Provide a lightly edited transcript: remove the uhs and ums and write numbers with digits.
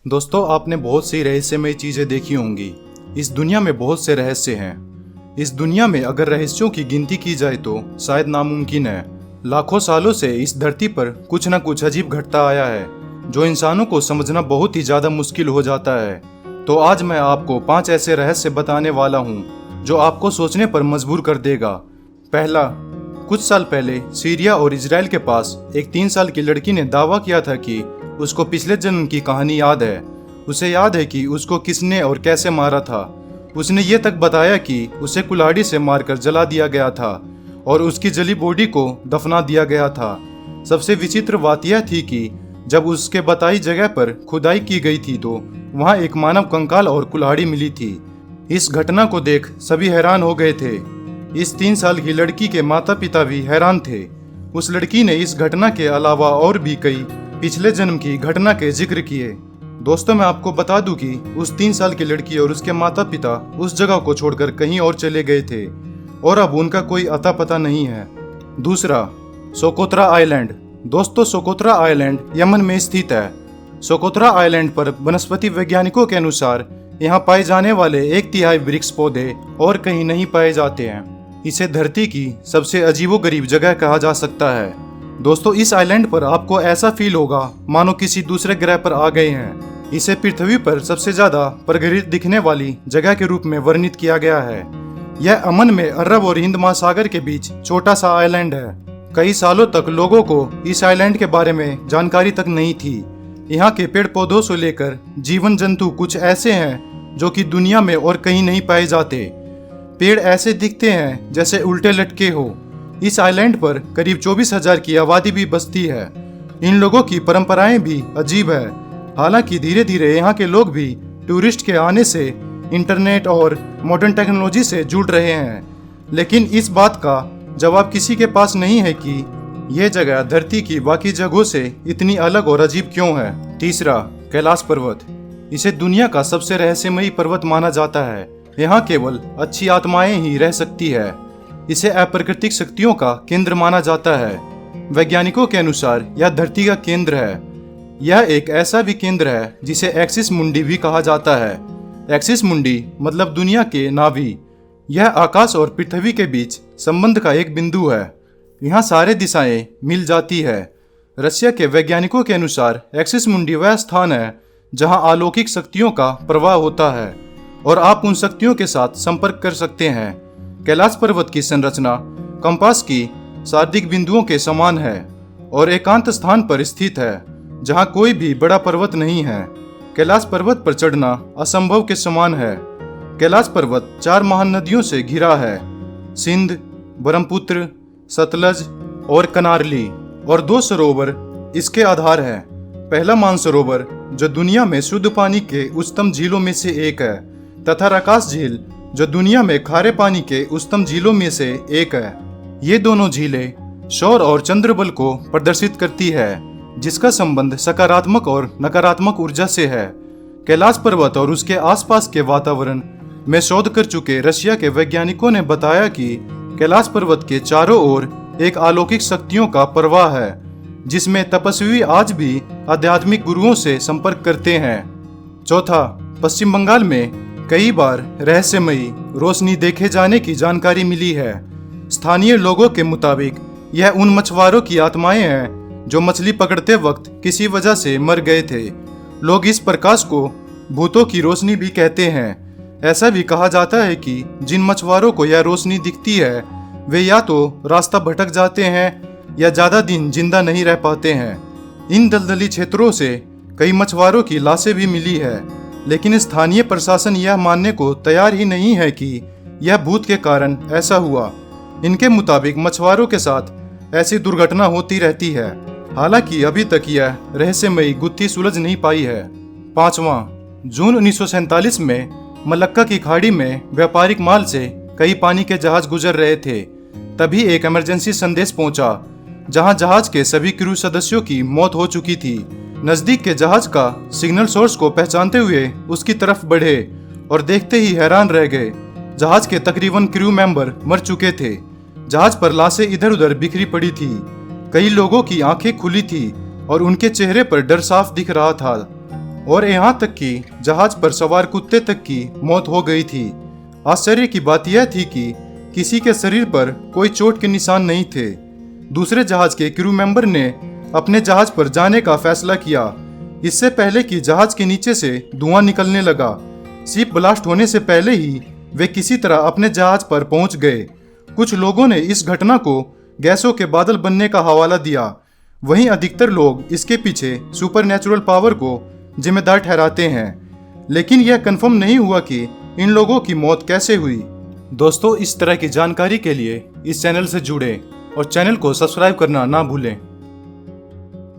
दोस्तों, आपने बहुत सी रहस्यमय चीजें देखी होंगी। इस दुनिया में बहुत से रहस्य हैं। इस दुनिया में अगर रहस्यों की गिनती की जाए तो शायद नामुमकिन है। लाखों सालों से इस धरती पर कुछ न कुछ अजीब घटता आया है जो इंसानों को समझना बहुत ही ज्यादा मुश्किल हो जाता है। तो आज मैं आपको 5 ऐसे रहस्य बताने वाला हूँ जो आपको सोचने पर मजबूर कर देगा। पहला, कुछ साल पहले सीरिया और इजराइल के पास एक 3 साल की लड़की ने दावा किया था कि उसको पिछले जन्म की कहानी याद है। उसे याद है कि उसको किसने और कैसे मारा था। उसने ये तक बताया कि उसे कुल्हाड़ी से मारकर जला दिया गया था और उसकी जली बॉडी को दफना दिया गया था। सबसे विचित्र बात यह थी कि जब उसके बताई जगह पर खुदाई की गई थी तो वहाँ एक मानव कंकाल और कुल्हाड़ी मिली थी। इस घटना को देख सभी हैरान हो गए थे। इस 3 साल की लड़की के माता पिता भी हैरान थे। उस लड़की ने इस घटना के अलावा और भी कई पिछले जन्म की घटना के जिक्र किए। दोस्तों, मैं आपको बता दूं कि उस 3 साल की लड़की और उसके माता पिता उस जगह को छोड़कर कहीं और चले गए थे और अब उनका कोई अता पता नहीं है। दूसरा, सोकोत्रा आइलैंड। दोस्तों, सोकोत्रा आइलैंड यमन में स्थित है। सोकोत्रा आइलैंड पर वनस्पति वैज्ञानिकों के अनुसार यहाँ पाए जाने वाले 1/3 वृक्ष पौधे और कहीं नहीं पाए जाते हैं। इसे धरती की सबसे अजीबोगरीब जगह कहा जा सकता है। दोस्तों, इस आइलैंड पर आपको ऐसा फील होगा मानो किसी दूसरे ग्रह पर आ गए हैं। इसे पृथ्वी पर सबसे ज्यादा परिग्रहित दिखने वाली जगह के रूप में वर्णित किया गया है। यह अमन में अरब और हिंद महासागर के बीच छोटा सा आइलैंड है। कई सालों तक लोगों को इस आइलैंड के बारे में जानकारी तक नहीं थी। यहाँ के पेड़ पौधों से लेकर जीवन जंतु कुछ ऐसे हैं जो कि दुनिया में और कहीं नहीं पाए जाते। पेड़ ऐसे दिखते हैं जैसे उल्टे लटके हो। इस आइलैंड पर करीब 24,000 की आबादी भी बसती है। इन लोगों की परंपराएं भी अजीब है। हालांकि धीरे धीरे यहाँ के लोग भी टूरिस्ट के आने से इंटरनेट और मॉडर्न टेक्नोलॉजी से जुड़ रहे हैं, लेकिन इस बात का जवाब किसी के पास नहीं है कि यह जगह धरती की बाकी जगहों से इतनी अलग और अजीब क्यों है। तीसरा, कैलाश पर्वत। इसे दुनिया का सबसे रहस्यमयी पर्वत माना जाता है। यहाँ केवल अच्छी आत्माएं ही रह सकती है। इसे अप्राकृतिक शक्तियों का केंद्र माना जाता है। वैज्ञानिकों के अनुसार यह धरती का केंद्र है। यह एक ऐसा भी केंद्र है जिसे एक्सिस मुंडी भी कहा जाता है। एक्सिस मुंडी मतलब दुनिया के नाभि। यह आकाश और पृथ्वी के बीच संबंध का एक बिंदु है। यहाँ सारे दिशाएं मिल जाती है। रशिया के वैज्ञानिकों के अनुसार एक्सिस मुंडी वह स्थान है जहाँ अलौकिक शक्तियों का प्रवाह होता है और आप उन शक्तियों के साथ संपर्क कर सकते हैं। कैलाश पर्वत की संरचना कंपास की शाब्दिक बिंदुओं के समान है और एकांत स्थान पर स्थित है जहां कोई भी बड़ा पर्वत नहीं है। कैलाश पर्वत पर चढ़ना असंभव के समान है। कैलाश पर्वत 4 महान नदियों से घिरा है, सिंध, ब्रह्मपुत्र, सतलज और कनारली, और 2 सरोवर इसके आधार है। पहला मानसरोवर जो दुनिया में शुद्ध पानी के उच्चतम झीलों में से एक है, तथा रकास झील जो दुनिया में खारे पानी के उच्चतम झीलों में से एक है। ये दोनों झीलें सौर और चंद्र बल को प्रदर्शित करती है, जिसका संबंध सकारात्मक और नकारात्मक ऊर्जा से है। कैलाश पर्वत और उसके आसपास के वातावरण में शोध कर चुके रशिया के वैज्ञानिकों ने बताया कि कैलाश पर्वत के चारों ओर एक अलौकिक शक्तियों का प्रवाह है, जिसमें तपस्वी आज भी आध्यात्मिक गुरुओं से संपर्क करते हैं। चौथा, पश्चिम बंगाल में कई बार रहस्यमयी रोशनी देखे जाने की जानकारी मिली है। स्थानीय लोगों के मुताबिक यह उन मछुआरों की आत्माएं हैं जो मछली पकड़ते वक्त किसी वजह से मर गए थे। लोग इस प्रकाश को भूतों की रोशनी भी कहते हैं। ऐसा भी कहा जाता है कि जिन मछुआरों को यह रोशनी दिखती है वे या तो रास्ता भटक जाते हैं या ज्यादा दिन जिंदा नहीं रह पाते हैं। इन दलदली क्षेत्रों से कई मछुआरों की लाशें भी मिली है, लेकिन स्थानीय प्रशासन यह मानने को तैयार ही नहीं है कि यह भूत के कारण ऐसा हुआ। इनके मुताबिक मछुआरों के साथ ऐसी दुर्घटना होती रहती है। हालांकि अभी तक यह रहस्यमयी गुत्थी सुलझ नहीं पाई है। पांचवा, जून 1947 में मलक्का की खाड़ी में व्यापारिक माल से कई पानी के जहाज गुजर रहे थे। तभी एक इमरजेंसी संदेश पहुंचा, जहां जहाज के सभी क्रू सदस्यों की मौत हो चुकी थी। नजदीक के जहाज का सिग्नल सोर्स को पहचानते हुए उसकी तरफ बढ़े और देखते ही हैरान रह गए। जहाज के तकरीबन क्रू मेंबर मर चुके थे। जहाज पर लाशें इधर उधर बिखरी पड़ी थी। कई लोगों की आंखें खुली थी और उनके चेहरे पर डर साफ दिख रहा था। और यहाँ तक कि जहाज पर सवार कुत्ते तक की मौत हो गई थी। आश्चर्य की बात यह थी कि किसी के शरीर पर कोई चोट के निशान नहीं थे। दूसरे जहाज के क्रू मेंबर ने अपने जहाज पर जाने का फैसला किया, इससे पहले कि जहाज के नीचे से धुआं निकलने लगा। शिप ब्लास्ट होने से पहले ही वे किसी तरह अपने जहाज पर पहुंच गए। कुछ लोगों ने इस घटना को गैसों के बादल बनने का हवाला दिया, वहीं अधिकतर लोग इसके पीछे सुपरनैचुरल पावर को जिम्मेदार ठहराते हैं। लेकिन यह कंफर्म नहीं हुआ कि इन लोगों की मौत कैसे हुई। दोस्तों, इस तरह की जानकारी के लिए इस चैनल से जुड़ें और चैनल को सब्सक्राइब करना ना भूलें।